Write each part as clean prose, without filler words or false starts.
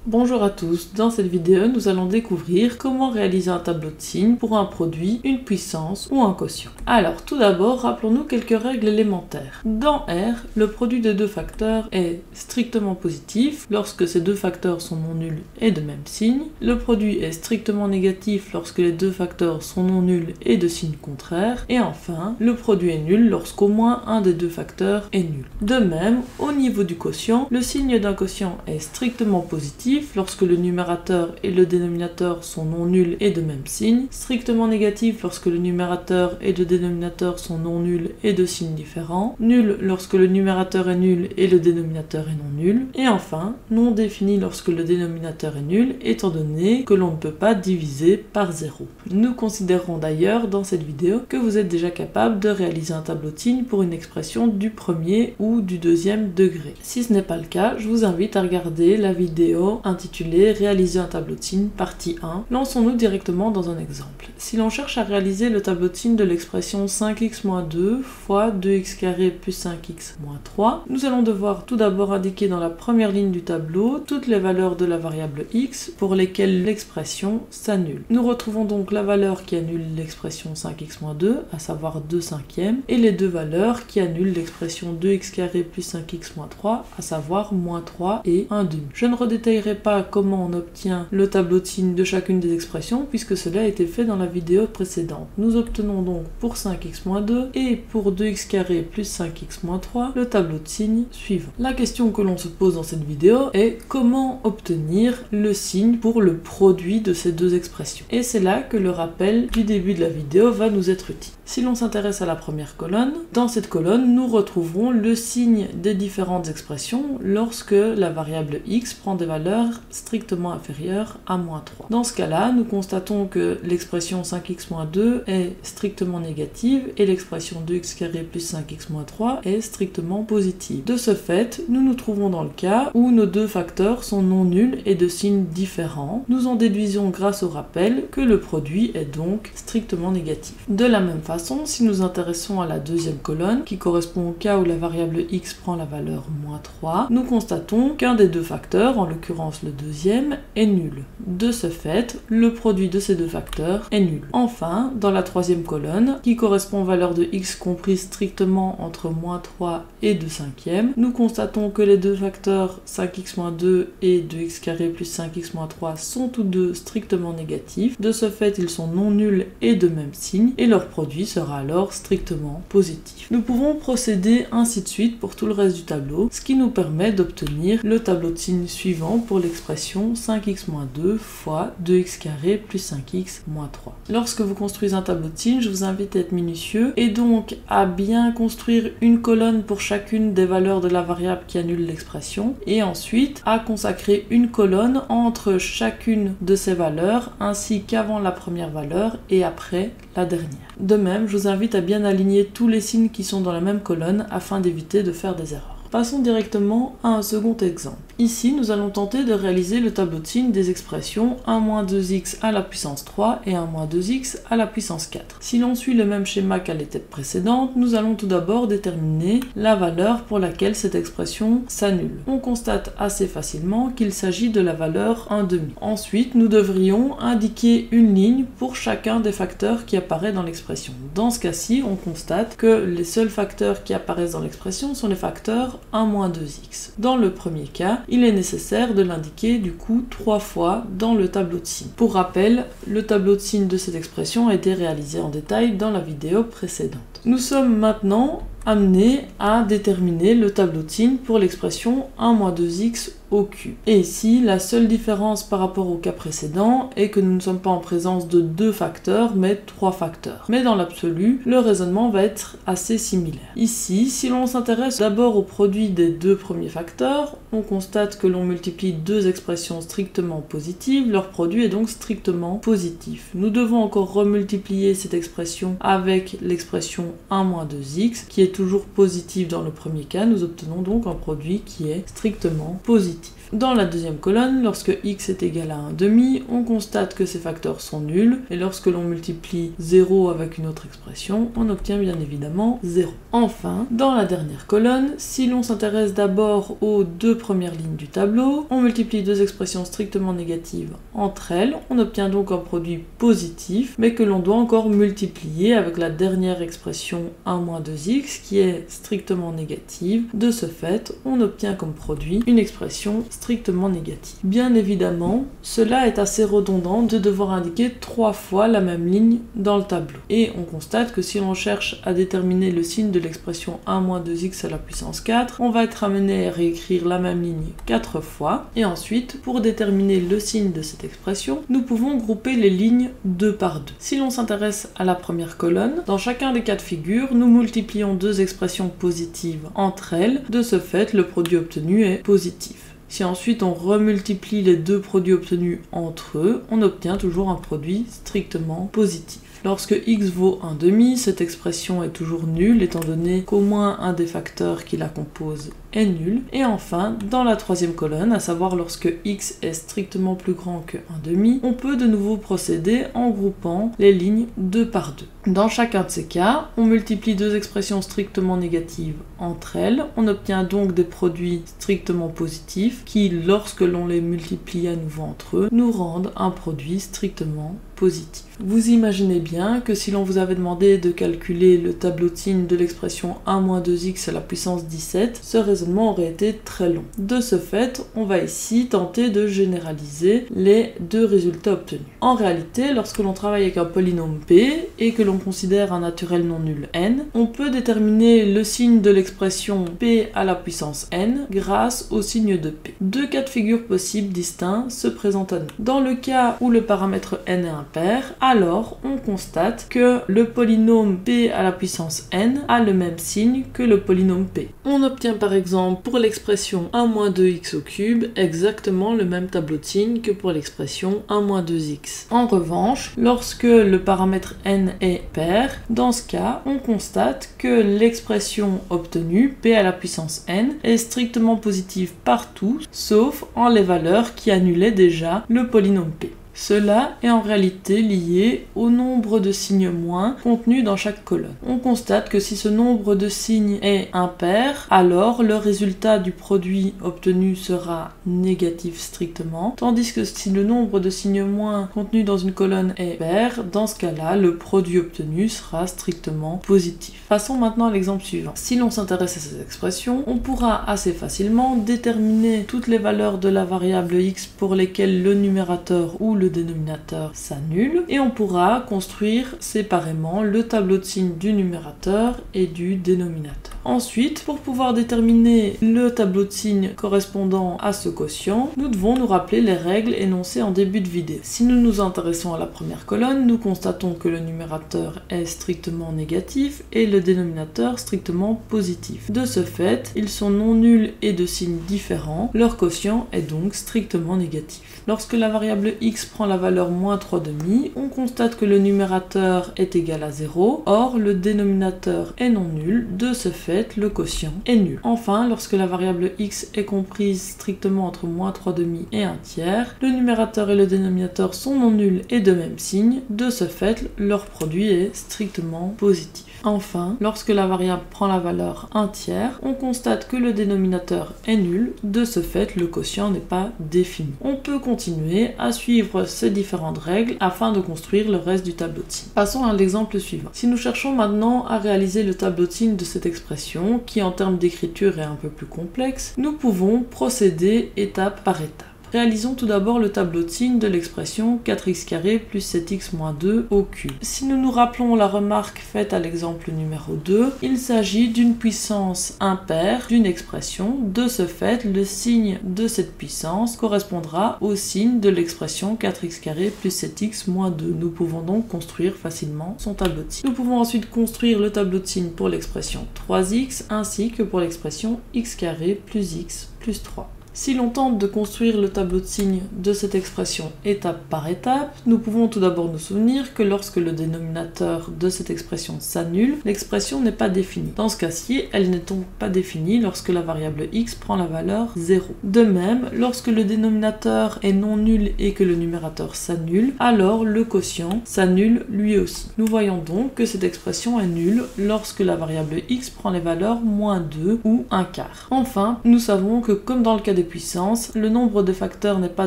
Bonjour à tous, dans cette vidéo nous allons découvrir comment réaliser un tableau de signes pour un produit, une puissance ou un quotient. Alors tout d'abord rappelons-nous quelques règles élémentaires. Dans R, le produit de deux facteurs est strictement positif lorsque ces deux facteurs sont non nuls et de même signe. Le produit est strictement négatif lorsque les deux facteurs sont non nuls et de signe contraire. Et enfin, le produit est nul lorsqu'au moins un des deux facteurs est nul. De même, au niveau du quotient, le signe d'un quotient est strictement positif lorsque le numérateur et le dénominateur sont non nuls et de même signe, strictement négatif lorsque le numérateur et le dénominateur sont non nuls et de signes différents, nul lorsque le numérateur est nul et le dénominateur est non nul, et enfin, non défini lorsque le dénominateur est nul, étant donné que l'on ne peut pas diviser par 0. Nous considérons d'ailleurs dans cette vidéo que vous êtes déjà capable de réaliser un tableau de signes pour une expression du premier ou du deuxième degré. Si ce n'est pas le cas, je vous invite à regarder la vidéo intitulé Réaliser un tableau de signes, partie 1. Lançons-nous directement dans un exemple. Si l'on cherche à réaliser le tableau de signes de l'expression 5x-2 fois 2x² plus 5x-3, nous allons devoir tout d'abord indiquer dans la première ligne du tableau toutes les valeurs de la variable x pour lesquelles l'expression s'annule. Nous retrouvons donc la valeur qui annule l'expression 5x-2, à savoir 2 cinquièmes, et les deux valeurs qui annulent l'expression 2x² plus 5x-3, à savoir moins 3 et 1 demi. Je ne redétaillerai pas comment on obtient le tableau de signes de chacune des expressions puisque cela a été fait dans la vidéo précédente. Nous obtenons donc pour 5x-2 et pour 2x² plus 5x-3 le tableau de signes suivant. La question que l'on se pose dans cette vidéo est comment obtenir le signe pour le produit de ces deux expressions. Et c'est là que le rappel du début de la vidéo va nous être utile. Si l'on s'intéresse à la première colonne, dans cette colonne nous retrouverons le signe des différentes expressions lorsque la variable x prend des valeurs strictement inférieures à moins 3. Dans ce cas-là, nous constatons que l'expression 5x-2 est strictement négative et l'expression 2x² plus 5x-3 est strictement positive. De ce fait, nous nous trouvons dans le cas où nos deux facteurs sont non nuls et de signes différents. Nous en déduisons grâce au rappel que le produit est donc strictement négatif. De la même façon, si nous intéressons à la deuxième colonne, qui correspond au cas où la variable x prend la valeur moins 3, nous constatons qu'un des deux facteurs, en l'occurrence le deuxième, est nul. De ce fait, le produit de ces deux facteurs est nul. Enfin, dans la troisième colonne, qui correspond aux valeurs de x comprises strictement entre moins 3 et 2 cinquièmes, nous constatons que les deux facteurs 5x-2 et 2x² plus 5x-3 sont tous deux strictement négatifs. De ce fait, ils sont non nuls et de même signe, et leur produit sera alors strictement positif. Nous pouvons procéder ainsi de suite pour tout le reste du tableau, ce qui nous permet d'obtenir le tableau de signes suivant pour l'expression 5x-2 fois 2x² plus 5x-3. Lorsque vous construisez un tableau de signes, je vous invite à être minutieux et donc à bien construire une colonne pour chacune des valeurs de la variable qui annule l'expression et ensuite à consacrer une colonne entre chacune de ces valeurs ainsi qu'avant la première valeur et après la dernière. De même, je vous invite à bien aligner tous les signes qui sont dans la même colonne afin d'éviter de faire des erreurs. Passons directement à un second exemple. Ici, nous allons tenter de réaliser le tableau de signes des expressions 1-2x à la puissance 3 et 1-2x à la puissance 4. Si l'on suit le même schéma qu'à l'étape précédente, nous allons tout d'abord déterminer la valeur pour laquelle cette expression s'annule. On constate assez facilement qu'il s'agit de la valeur 1,5. Ensuite, nous devrions indiquer une ligne pour chacun des facteurs qui apparaît dans l'expression. Dans ce cas-ci, on constate que les seuls facteurs qui apparaissent dans l'expression sont les facteurs 1-2x. Dans le premier cas, il est nécessaire de l'indiquer du coup 3 fois dans le tableau de signes. Pour rappel, le tableau de signes de cette expression a été réalisé en détail dans la vidéo précédente. Nous sommes maintenant amenés à déterminer le tableau de signes pour l'expression 1-2x au cube. Et ici, la seule différence par rapport au cas précédent est que nous ne sommes pas en présence de 2 facteurs, mais 3 facteurs. Mais dans l'absolu, le raisonnement va être assez similaire. Ici, si l'on s'intéresse d'abord au produit des deux premiers facteurs, on constate que l'on multiplie deux expressions strictement positives, leur produit est donc strictement positif. Nous devons encore remultiplier cette expression avec l'expression 1-2x, qui est toujours positive dans le premier cas, nous obtenons donc un produit qui est strictement positif. Dans la deuxième colonne, lorsque x est égal à 1/2, on constate que ces facteurs sont nuls, et lorsque l'on multiplie 0 avec une autre expression, on obtient bien évidemment 0. Enfin, dans la dernière colonne, si l'on s'intéresse d'abord aux deux premières lignes du tableau, on multiplie deux expressions strictement négatives entre elles, on obtient donc un produit positif, mais que l'on doit encore multiplier avec la dernière expression 1-2x qui est strictement négative. De ce fait, on obtient comme produit une expression strictement négative. Bien évidemment, cela est assez redondant de devoir indiquer 3 fois la même ligne dans le tableau. Et on constate que si l'on cherche à déterminer le signe de l'expression 1-2x à la puissance 4, on va être amené à réécrire la même ligne 4 fois. Et ensuite, pour déterminer le signe de cette expression, nous pouvons grouper les lignes 2 par 2. Si l'on s'intéresse à la première colonne, dans chacun des cas de figure, nous multiplions deux expressions positives entre elles. De ce fait, le produit obtenu est positif. Si ensuite on remultiplie les deux produits obtenus entre eux, on obtient toujours un produit strictement positif. Lorsque x vaut 1/2, cette expression est toujours nulle étant donné qu'au moins un des facteurs qui la composent est nul. Et enfin, dans la troisième colonne, à savoir lorsque x est strictement plus grand que 1/2, on peut de nouveau procéder en groupant les lignes 2 par 2. Dans chacun de ces cas, on multiplie deux expressions strictement négatives entre elles, on obtient donc des produits strictement positifs qui, lorsque l'on les multiplie à nouveau entre eux, nous rendent un produit strictement positif. Vous imaginez bien que si l'on vous avait demandé de calculer le tableau de signes de l'expression 1-2x à la puissance 17, ce raisonnement aurait été très long. De ce fait, on va ici tenter de généraliser les deux résultats obtenus. En réalité, lorsque l'on travaille avec un polynôme p et que l'on considère un naturel non nul n, on peut déterminer le signe de l'expression p à la puissance n grâce au signe de p. Deux cas de figure possibles distincts se présentent à nous. Dans le cas où le paramètre n est impair, alors on constate que le polynôme p à la puissance n a le même signe que le polynôme p. On obtient par exemple pour l'expression 1-2x au cube exactement le même tableau de signes que pour l'expression 1-2x. En revanche, lorsque le paramètre n est pair, dans ce cas, on constate que l'expression obtenue, p à la puissance n, est strictement positive partout, sauf en les valeurs qui annulaient déjà le polynôme p. Cela est en réalité lié au nombre de signes moins contenus dans chaque colonne. On constate que si ce nombre de signes est impair, alors le résultat du produit obtenu sera négatif strictement, tandis que si le nombre de signes moins contenus dans une colonne est pair, dans ce cas-là, le produit obtenu sera strictement positif. Passons maintenant à l'exemple suivant. Si l'on s'intéresse à ces expressions, on pourra assez facilement déterminer toutes les valeurs de la variable x pour lesquelles le numérateur ou le dénominateur s'annule, et on pourra construire séparément le tableau de signes du numérateur et du dénominateur. Ensuite, pour pouvoir déterminer le tableau de signes correspondant à ce quotient, nous devons nous rappeler les règles énoncées en début de vidéo. Si nous nous intéressons à la première colonne, nous constatons que le numérateur est strictement négatif et le dénominateur strictement positif. De ce fait, ils sont non nuls et de signes différents, leur quotient est donc strictement négatif. Lorsque la variable x prend la valeur moins 3/2, on constate que le numérateur est égal à 0, or le dénominateur est non nul, de ce fait le quotient est nul. Enfin, lorsque la variable x est comprise strictement entre moins 3/2 et 1/3, le numérateur et le dénominateur sont non nuls et de même signe, de ce fait leur produit est strictement positif. Enfin, lorsque la variable prend la valeur 1/3, on constate que le dénominateur est nul, de ce fait le quotient n'est pas défini. On peut continuer à suivre ces différentes règles afin de construire le reste du tableau de signes. Passons à l'exemple suivant. Si nous cherchons maintenant à réaliser le tableau de signes de cette expression, qui en termes d'écriture est un peu plus complexe, nous pouvons procéder étape par étape. Réalisons tout d'abord le tableau de signes de l'expression 4x² plus 7x moins 2 au cube. Si nous nous rappelons la remarque faite à l'exemple numéro 2, il s'agit d'une puissance impaire d'une expression. De ce fait, le signe de cette puissance correspondra au signe de l'expression 4x² plus 7x moins 2. Nous pouvons donc construire facilement son tableau de signes. Nous pouvons ensuite construire le tableau de signes pour l'expression 3x ainsi que pour l'expression x² plus x plus 3. Si l'on tente de construire le tableau de signes de cette expression étape par étape, nous pouvons tout d'abord nous souvenir que lorsque le dénominateur de cette expression s'annule, l'expression n'est pas définie. Dans ce cas-ci, elle n'est donc pas définie lorsque la variable x prend la valeur 0. De même, lorsque le dénominateur est non nul et que le numérateur s'annule, alors le quotient s'annule lui aussi. Nous voyons donc que cette expression est nulle lorsque la variable x prend les valeurs -2 ou 1/4. Enfin, nous savons que comme dans le cas des puissances, le nombre de facteurs n'est pas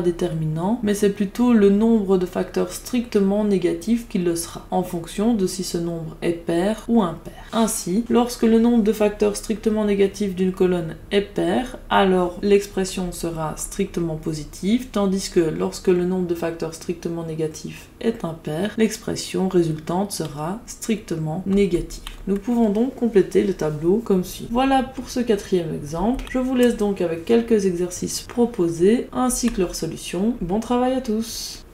déterminant, mais c'est plutôt le nombre de facteurs strictement négatif qui le sera, en fonction de si ce nombre est pair ou impair. Ainsi, lorsque le nombre de facteurs strictement négatifs d'une colonne est pair, alors l'expression sera strictement positive, tandis que lorsque le nombre de facteurs strictement négatifs est impair, l'expression résultante sera strictement négative. Nous pouvons donc compléter le tableau comme suit. Voilà pour ce 4e exemple. Je vous laisse donc avec quelques exercices proposés ainsi que leurs solutions. Bon travail à tous!